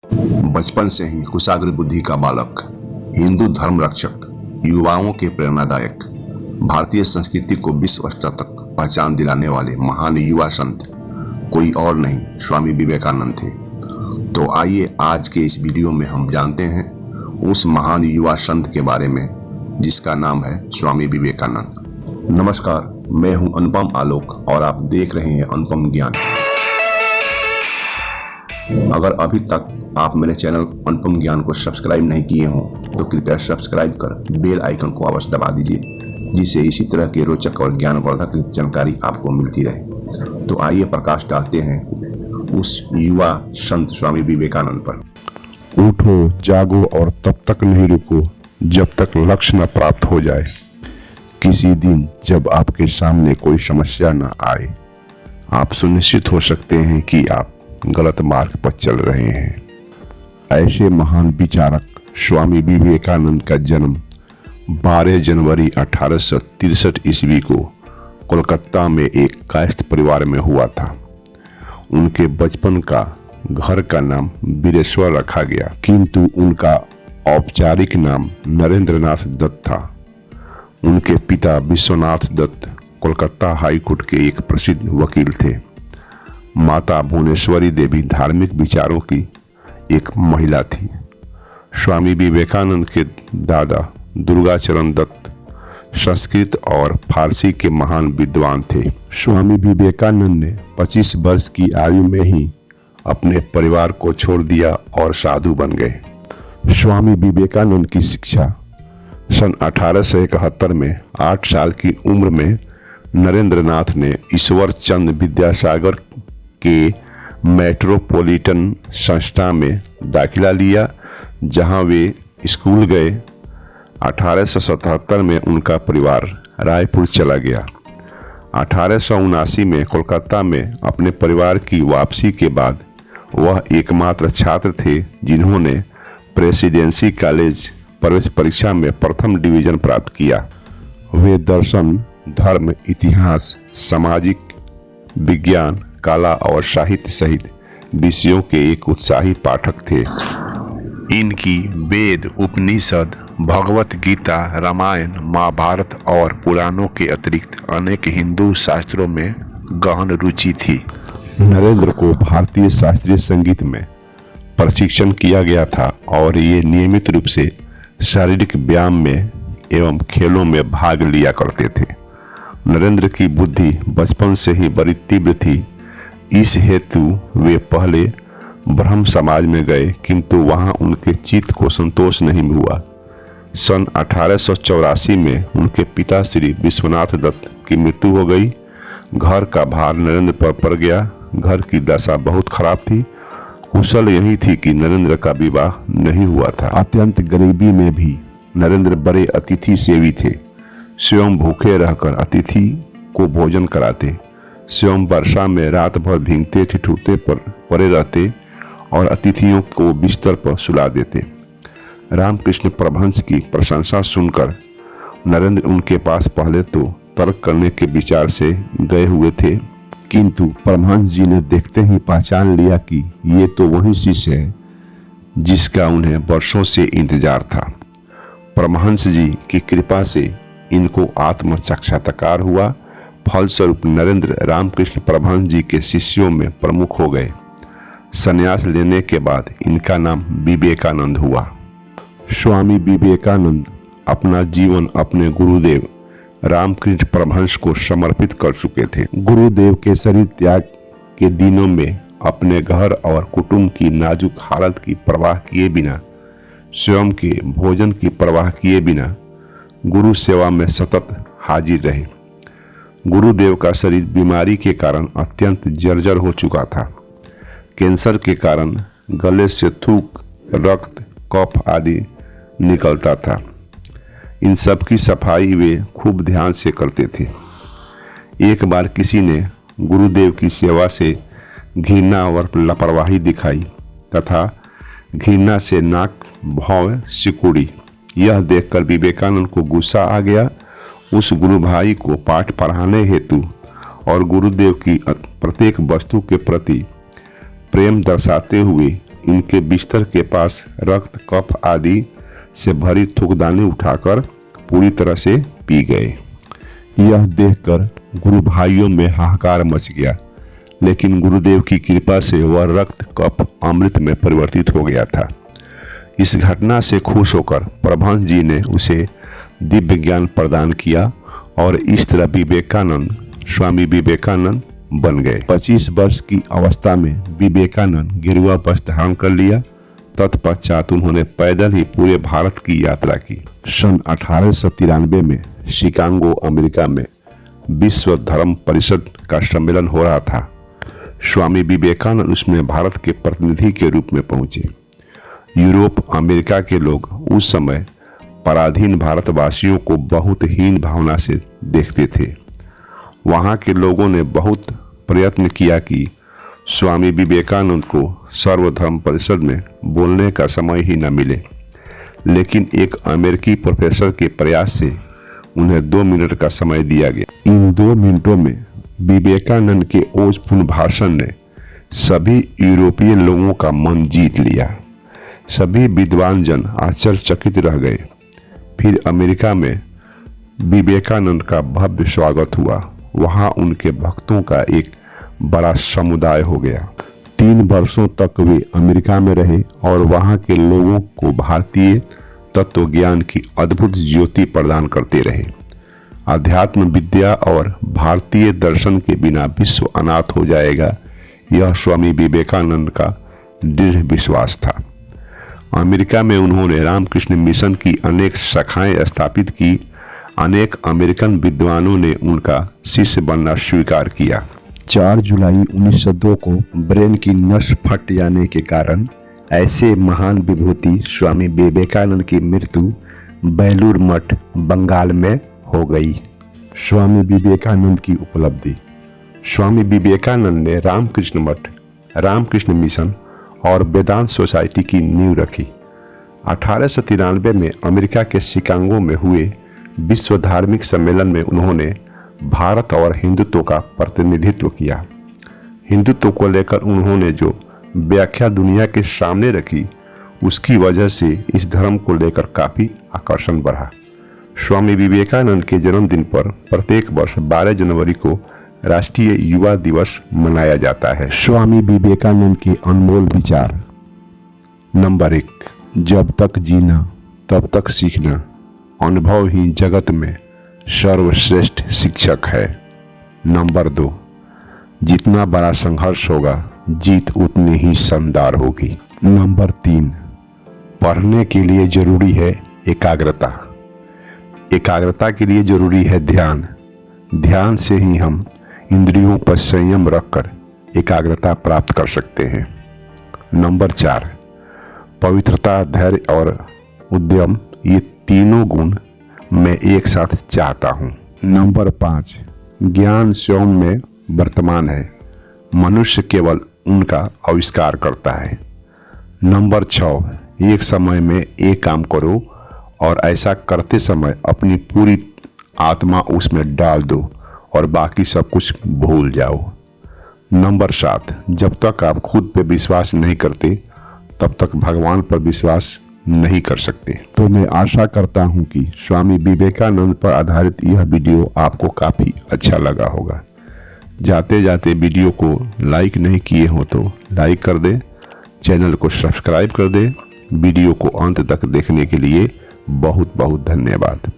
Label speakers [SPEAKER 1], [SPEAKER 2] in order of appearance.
[SPEAKER 1] बचपन से ही कुशाग्र बुद्धि का बालक, हिंदू धर्म रक्षक, युवाओं के प्रेरणादायक, भारतीय संस्कृति को विश्व स्तर तक पहचान दिलाने वाले महान युवा संत कोई और नहीं, स्वामी विवेकानंद थे। तो आइए आज के इस वीडियो में हम जानते हैं उस महान युवा संत के बारे में जिसका नाम है स्वामी विवेकानंद। नमस्कार, मैं हूं अनुपम आलोक और आप देख रहे हैं अनुपम ज्ञान। अगर अभी तक आप मेरे चैनल अनुपम ज्ञान को सब्सक्राइब नहीं किए हों तो कृपया सब्सक्राइब कर बेल आइकन को अवश्य दबा दीजिए, जिससे इसी तरह के रोचक और ज्ञानवर्धक जानकारी आपको मिलती रहे। तो आइए प्रकाश डालते हैं उस युवा संत स्वामी विवेकानंद पर।
[SPEAKER 2] उठो, जागो और तब तक नहीं रुको जब तक लक्ष्य न प्राप्त हो जाए। किसी दिन जब आपके सामने कोई समस्या न आए, आप सुनिश्चित हो सकते हैं कि आप गलत मार्ग पर चल रहे हैं। ऐसे महान विचारक स्वामी विवेकानंद का जन्म 12 जनवरी 1863 ईस्वी को कोलकाता में एक कायस्थ परिवार में हुआ था। उनके बचपन का घर का नाम वीरेश्वर रखा गया, किंतु उनका औपचारिक नाम नरेंद्रनाथ दत्त था। उनके पिता विश्वनाथ दत्त कोलकाता हाई कोर्ट के एक प्रसिद्ध वकील थे। माता भुवनेश्वरी देवी धार्मिक विचारों की एक महिला थी। स्वामी विवेकानंद के दादा दुर्गाचरण दत्त संस्कृत और फारसी के महान विद्वान थे। स्वामी विवेकानंद ने 25 वर्ष की आयु में ही अपने परिवार को छोड़ दिया और साधु बन गए। स्वामी विवेकानंद की शिक्षा सन 1871 में 8 साल की उम्र में नरेंद्रनाथ ने ईश्वर चंद्र विद्यासागर के मेट्रोपॉलिटन संस्था में दाखिला लिया, जहां वे स्कूल गए। 1877 में उनका परिवार रायपुर चला गया। 1879 में कोलकाता में अपने परिवार की वापसी के बाद वह एकमात्र छात्र थे जिन्होंने प्रेसिडेंसी कॉलेज प्रवेश परीक्षा में प्रथम डिवीजन प्राप्त किया। वे दर्शन, धर्म, इतिहास, सामाजिक विज्ञान, कला और साहित्य सहित विषयों के एक उत्साही पाठक थे। इनकी वेद, उपनिषद, भगवत गीता, रामायण, महाभारत और पुराणों के अतिरिक्त अनेक हिंदू शास्त्रों में गहन रुचि थी। नरेंद्र को भारतीय शास्त्रीय संगीत में प्रशिक्षण किया गया था और ये नियमित रूप से शारीरिक व्यायाम में एवं खेलों में भाग लिया करते थे। नरेंद्र की बुद्धि बचपन से ही बड़ी तीव्र थी। इस हेतु वे पहले ब्रह्म समाज में गए, किंतु वहां उनके चित्त को संतोष नहीं हुआ। सन 1884 में उनके पिता श्री विश्वनाथ दत्त की मृत्यु हो गई। घर का भार नरेंद्र पर पड़ गया। घर की दशा बहुत खराब थी। कुशल यही थी कि नरेंद्र का विवाह नहीं हुआ था। अत्यंत गरीबी में भी नरेंद्र बड़े अतिथि सेवी थे। स्वयं भूखे रहकर अतिथि को भोजन कराते, स्वयं वर्षा में रात भर भीगते ठिठुरते पड़े रहते और अतिथियों को बिस्तर पर सुला देते। रामकृष्ण परमहंस की प्रशंसा सुनकर नरेंद्र उनके पास पहले तो तर्क करने के विचार से गए हुए थे, किंतु परमहंस जी ने देखते ही पहचान लिया कि ये तो वही शिष्य है जिसका उन्हें वर्षों से इंतजार था। परमहंस जी की कृपा से इनको आत्म साक्षात्कार हुआ। फलस्वरूप नरेंद्र रामकृष्ण परमहंस जी के शिष्यों में प्रमुख हो गए। संन्यास लेने के बाद इनका नाम विवेकानंद हुआ। स्वामी विवेकानंद अपना जीवन अपने गुरुदेव रामकृष्ण परमहंस को समर्पित कर चुके थे। गुरुदेव के शरीर त्याग के दिनों में अपने घर और कुटुंब की नाजुक हालत की परवाह किए बिना, स्वयं के भोजन की परवाह किए बिना गुरु सेवा में सतत हाजिर रहे। गुरुदेव का शरीर बीमारी के कारण अत्यंत जर्जर हो चुका था। कैंसर के कारण गले से थूक, रक्त, कफ आदि निकलता था। इन सब की सफाई वे खूब ध्यान से करते थे। एक बार किसी ने गुरुदेव की सेवा से घृणा और लापरवाही दिखाई तथा घृणा से नाक भौं सिकुड़ी। यह देखकर विवेकानंद को गुस्सा आ गया। उस गुरु भाई को पाठ पढ़ाने हेतु और गुरुदेव की प्रत्येक वस्तु के प्रति प्रेम दर्शाते हुए इनके बिस्तर के पास रक्त, कफ आदि से भरी थूकदानी उठाकर पूरी तरह से पी गए। यह देखकर गुरु भाइयों में हाहाकार मच गया, लेकिन गुरुदेव की कृपा से वह रक्त कफ अमृत में परिवर्तित हो गया था। इस घटना से खुश होकर प्रभंस जी ने उसे दिव्य ज्ञान प्रदान किया और इस तरह विवेकानंद स्वामी विवेकानंद बन गए। 25 वर्ष की अवस्था में विवेकानंद गेरुआ वस्त्र धारण कर लिया। तत्पश्चात उन्होंने पैदल ही पूरे भारत की यात्रा की। सन 1893 में शिकागो, अमेरिका में विश्व धर्म परिषद का सम्मेलन हो रहा था। स्वामी विवेकानंद उसमें भारत के प्रतिनिधि के रूप में पहुंचे। यूरोप, अमेरिका के लोग उस समय पराधीन भारतवासियों को बहुत हीन भावना से देखते थे। वहां के लोगों ने बहुत प्रयत्न किया कि स्वामी विवेकानंद को सर्वधर्म परिषद में बोलने का समय ही न मिले, लेकिन एक अमेरिकी प्रोफेसर के प्रयास से उन्हें 2 मिनट का समय दिया गया। इन 2 मिनटों में विवेकानंद के ओजपूर्ण भाषण ने सभी यूरोपीय लोगों का मन जीत लिया। सभी विद्वान जन आश्चर्यचकित रह गए। फिर अमेरिका में विवेकानंद का भव्य स्वागत हुआ। वहां उनके भक्तों का एक बड़ा समुदाय हो गया। 3 वर्षों तक वे अमेरिका में रहे और वहां के लोगों को भारतीय तत्व ज्ञान की अद्भुत ज्योति प्रदान करते रहे। अध्यात्म विद्या और भारतीय दर्शन के बिना विश्व अनाथ हो जाएगा, यह स्वामी विवेकानंद का दृढ़ विश्वास था। अमेरिका में उन्होंने रामकृष्ण मिशन की अनेक शाखाएं स्थापित की। अनेक अमेरिकन विद्वानों ने उनका शिष्य बनना स्वीकार किया। 4 जुलाई 1902 को ब्रेन की नस फट जाने के कारण ऐसे महान विभूति स्वामी विवेकानंद की मृत्यु बेलूर मठ, बंगाल में हो गई। स्वामी विवेकानंद की उपलब्धि। स्वामी विवेकानंद ने रामकृष्ण मठ, रामकृष्ण मिशन और वेदांत सोसाइटी की नींव रखी। 1893 में अमेरिका के शिकागो में हुए विश्व धार्मिक सम्मेलन में उन्होंने भारत और हिंदुत्व का प्रतिनिधित्व किया। हिंदुत्व को लेकर उन्होंने जो व्याख्या दुनिया के सामने रखी, उसकी वजह से इस धर्म को लेकर काफी आकर्षण बढ़ा। स्वामी विवेकानंद के जन्मदिन पर प्रत्येक वर्ष 12 जनवरी को राष्ट्रीय युवा दिवस मनाया जाता है। स्वामी विवेकानंद के अनमोल विचार। नंबर 1, जब तक जीना तब तक सीखना। अनुभव ही जगत में सर्वश्रेष्ठ शिक्षक है। नंबर 2, जितना बड़ा संघर्ष होगा जीत उतनी ही शानदार होगी। नंबर 3, पढ़ने के लिए जरूरी है एकाग्रता। एकाग्रता के लिए जरूरी है ध्यान। ध्यान से ही हम इंद्रियों पर संयम रखकर एकाग्रता प्राप्त कर सकते हैं। नंबर 4, पवित्रता, धैर्य और उद्यम, ये तीनों गुण मैं एक साथ चाहता हूँ। नंबर 5, ज्ञान स्वयं में वर्तमान है, मनुष्य केवल उनका आविष्कार करता है। नंबर 6, एक समय में एक काम करो और ऐसा करते समय अपनी पूरी आत्मा उसमें डाल दो और बाकी सब कुछ भूल जाओ। नंबर 7, जब तक आप खुद पे विश्वास नहीं करते तब तक भगवान पर विश्वास नहीं कर सकते। तो मैं आशा करता हूं कि स्वामी विवेकानंद पर आधारित यह वीडियो आपको काफी अच्छा लगा होगा। जाते जाते वीडियो को लाइक नहीं किए हो तो लाइक कर दें, चैनल को सब्सक्राइब कर दें। वीडियो को अंत तक देखने के लिए बहुत बहुत धन्यवाद।